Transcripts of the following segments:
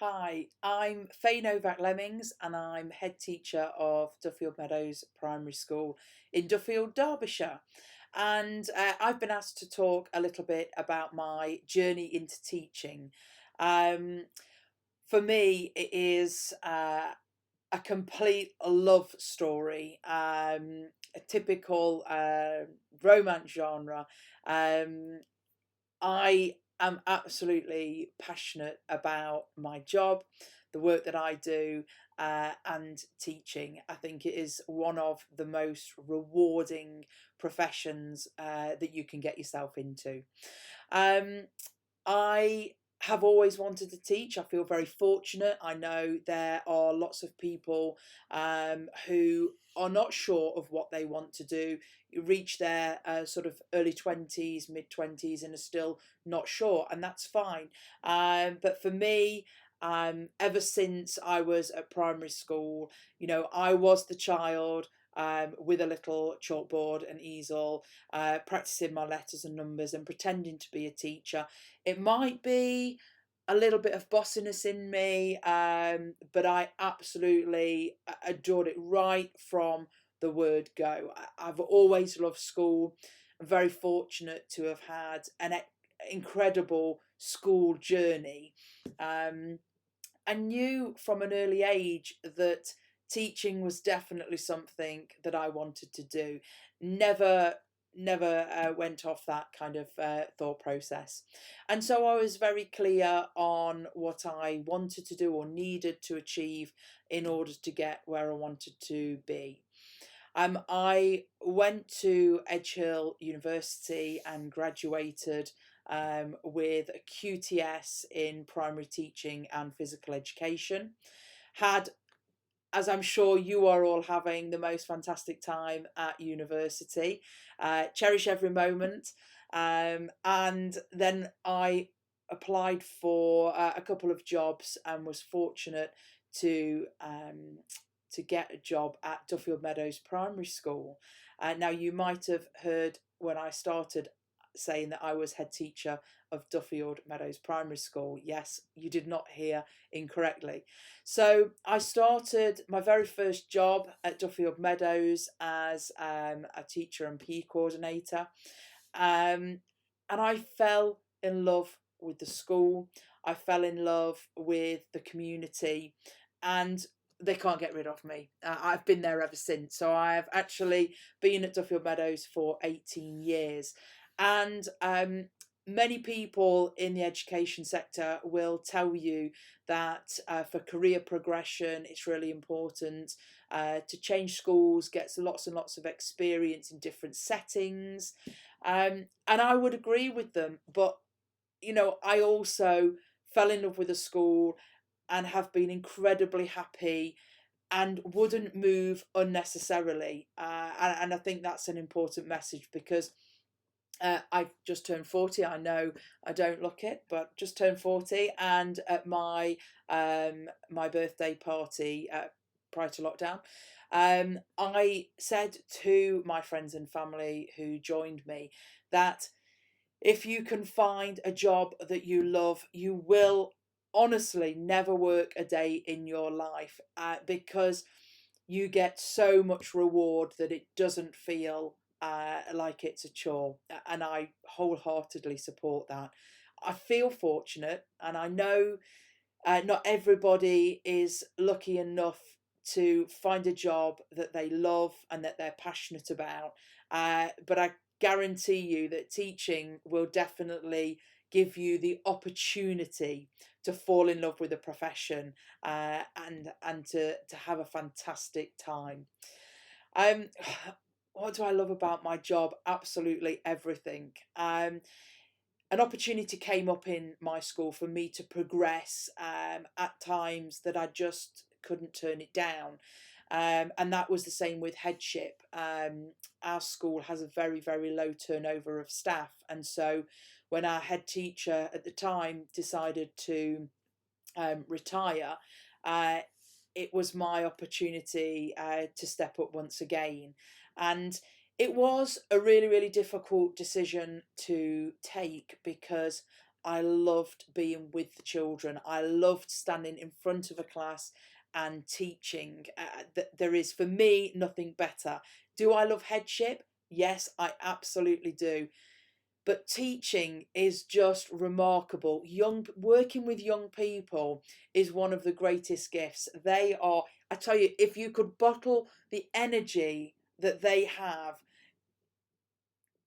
Hi, I'm Faye Novak-Lemmings and I'm head teacher of Duffield Meadows Primary School in Duffield, Derbyshire. And I've been asked to talk a little bit about my journey into teaching. Um, for me, it is a complete love story, a typical romance genre. Um, I am absolutely passionate about my job, the work that I do, and teaching. I think it is one of the most rewarding professions that you can get yourself into. Um, I have always wanted to teach. I feel very fortunate. I know there are lots of people who are not sure of what they want to do. You reach their sort of early 20s, mid 20s, and are still not sure, and that's fine. But for me, ever since I was at primary school, I was the child with a little chalkboard and easel, practicing my letters and numbers and pretending to be a teacher. It might be a little bit of bossiness in me, but I absolutely adored it right from the word go. I've always loved school. I'm very fortunate to have had an incredible school journey. Um, I knew from an early age that teaching was definitely something that I wanted to do. Never went off that kind of thought process. And so I was very clear on what I wanted to do or needed to achieve in order to get where I wanted to be. I went to Edge Hill University and graduated with a QTS in primary teaching and physical education. Had, as I'm sure you are all having, the most fantastic time at university. Cherish every moment. And then I applied for a couple of jobs and was fortunate to get a job at Duffield Meadows Primary School. Now, you might have heard when I started saying that I was head teacher of Duffield Meadows Primary School. Yes, you did not hear incorrectly. So I started my very first job at Duffield Meadows as a teacher and PE coordinator. Um, and I fell in love with the school. I fell in love with the community, and they can't get rid of me. I've been there ever since. So I've actually been at Duffield Meadows for 18 years. And many people in the education sector will tell you that for career progression, it's really important to change schools, get lots and lots of experience in different settings. And I would agree with them. But, I also fell in love with a school and have been incredibly happy and wouldn't move unnecessarily. And I think that's an important message because I've just turned 40. I know I don't look it, but just turned 40. And at my birthday party prior to lockdown, I said to my friends and family who joined me that if you can find a job that you love, you will honestly never work a day in your life because you get so much reward that it doesn't feel like it's a chore. And I wholeheartedly support that. I feel fortunate, and I know not everybody is lucky enough to find a job that they love and that they're passionate about. But I guarantee you that teaching will definitely give you the opportunity to fall in love with the profession and to have a fantastic time. Um, what do I love about my job? Absolutely everything. An opportunity came up in my school for me to progress at times that I just couldn't turn it down. And that was the same with Headship. Our school has a very, very low turnover of staff. And so when our head teacher at the time decided to retire, uh, it was my opportunity to step up once again. And it was a really, really difficult decision to take because I loved being with the children. I loved standing in front of a class and teaching. There is, for me, nothing better. Do I love headship? Yes, I absolutely do. But teaching is just remarkable. Working with young people is one of the greatest gifts. They are, I tell you, if you could bottle the energy that they have,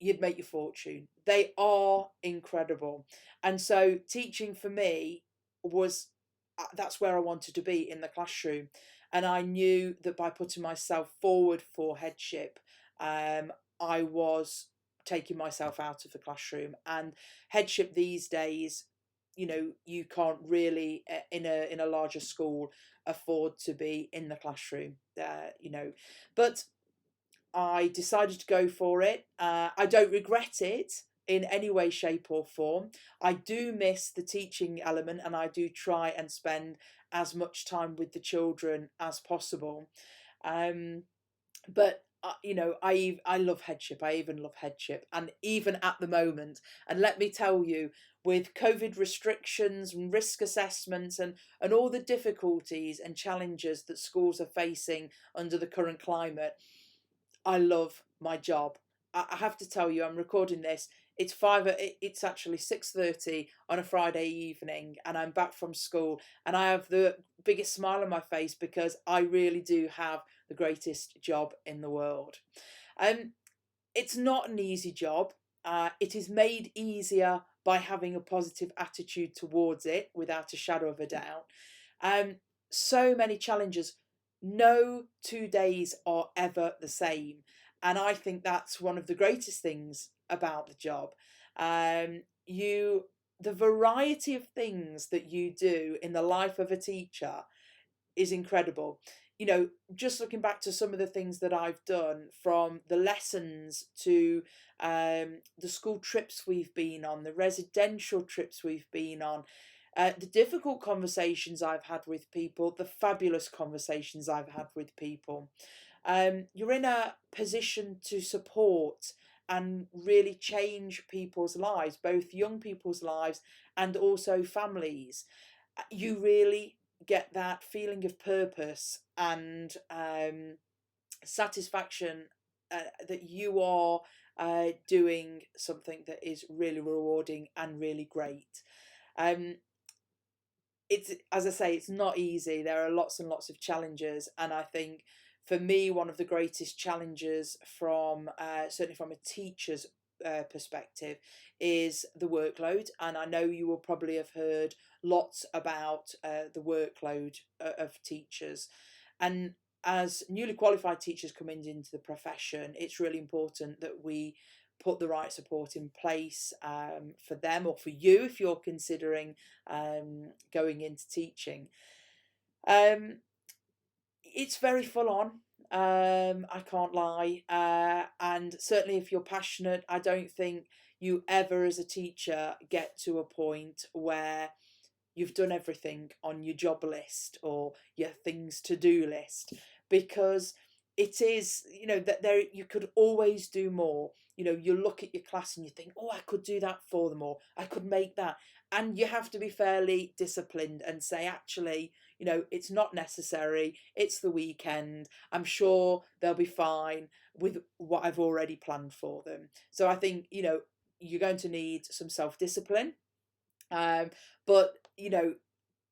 you'd make your fortune. They are incredible. And so teaching for me was, that's where I wanted to be, in the classroom. And I knew that by putting myself forward for headship, I was taking myself out of the classroom. And headship these days, you can't really, in a larger school, afford to be in the classroom, but I decided to go for it. I don't regret it in any way, shape, or form. I do miss the teaching element, and I do try and spend as much time with the children as possible. Um, but I love headship. I even love headship, and even at the moment. And let me tell you, with COVID restrictions and risk assessments and all the difficulties and challenges that schools are facing under the current climate, I love my job. I have to tell you, I'm recording this. It's It's actually 6:30 on a Friday evening, and I'm back from school, and I have the biggest smile on my face because I really do have the greatest job in the world. Um, it's not an easy job. It is made easier by having a positive attitude towards it, without a shadow of a doubt. Um, so many challenges. No 2 days are ever the same. And I think that's one of the greatest things about the job. Um, you, the variety of things that you do in the life of a teacher is incredible. Just looking back to some of the things that I've done, from the lessons to the school trips we've been on, the residential trips we've been on, the difficult conversations I've had with people, the fabulous conversations I've had with people. You're in a position to support and really change people's lives, both young people's lives and also families. You really get that feeling of purpose and satisfaction, that you are doing something that is really rewarding and really great. Um, it's, as I say, it's not easy. There are lots and lots of challenges, and I think for me, one of the greatest challenges, from certainly from a teacher's perspective, is the workload. And I know you will probably have heard lots about the workload of teachers, and as newly qualified teachers coming into the profession, it's really important that we put the right support in place for them, or for you if you're considering going into teaching. Um, it's very full on. I can't lie. And certainly, if you're passionate, I don't think you ever, as a teacher, get to a point where you've done everything on your job list or your things to do list, because it is, that there, you could always do more. You look at your class and you think, oh, I could do that for them, or I could make that. And you have to be fairly disciplined and say, actually, it's not necessary. It's the weekend. I'm sure they'll be fine with what I've already planned for them. So I think, you're going to need some self-discipline. But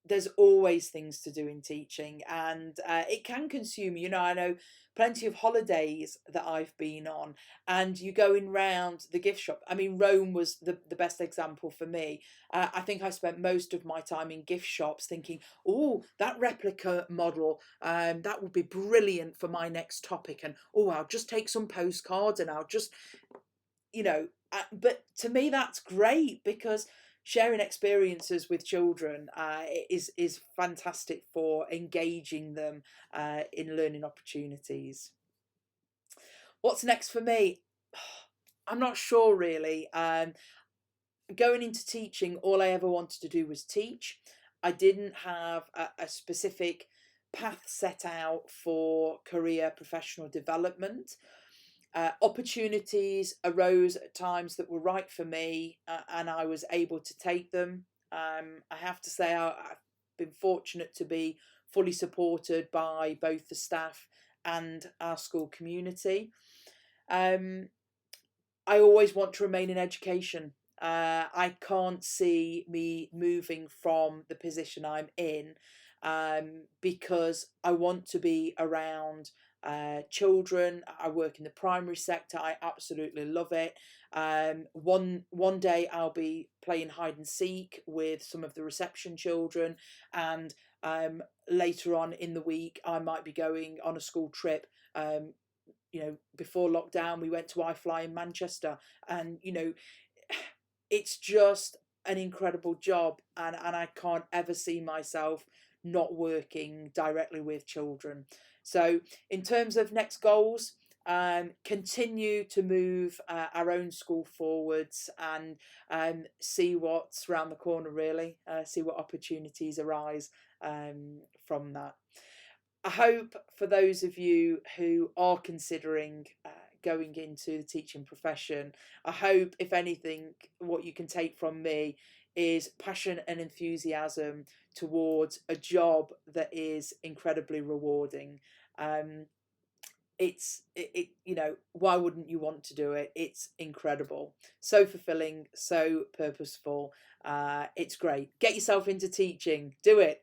there's always things to do in teaching, and it can consume you. I know plenty of holidays that I've been on, and you going round the gift shop. I mean, Rome was the best example for me. I think I spent most of my time in gift shops thinking, oh, that replica model, that would be brilliant for my next topic, and oh, I'll just take some postcards and I'll just, but to me that's great, because sharing experiences with children is fantastic for engaging them in learning opportunities. What's next for me? I'm not sure really. Going into teaching, all I ever wanted to do was teach. I didn't have a specific path set out for career professional development. Opportunities arose at times that were right for me, and I was able to take them. I have to say, I've been fortunate to be fully supported by both the staff and our school community. Um, I always want to remain in education. I can't see me moving from the position I'm in, because I want to be around children. I work in the primary sector. I absolutely love it. One day I'll be playing hide and seek with some of the reception children, and later on in the week I might be going on a school trip. Before lockdown, we went to iFly in Manchester, and it's just an incredible job, and I can't ever see myself not working directly with children. So, in terms of next goals, continue to move our own school forwards, and see what's around the corner, really, see what opportunities arise from that. I hope for those of you who are considering going into the teaching profession, I hope, if anything, what you can take from me is passion and enthusiasm towards a job that is incredibly rewarding. Um, why wouldn't you want to do it? It's incredible, so fulfilling, so purposeful. It's great. Get yourself into teaching. Do it.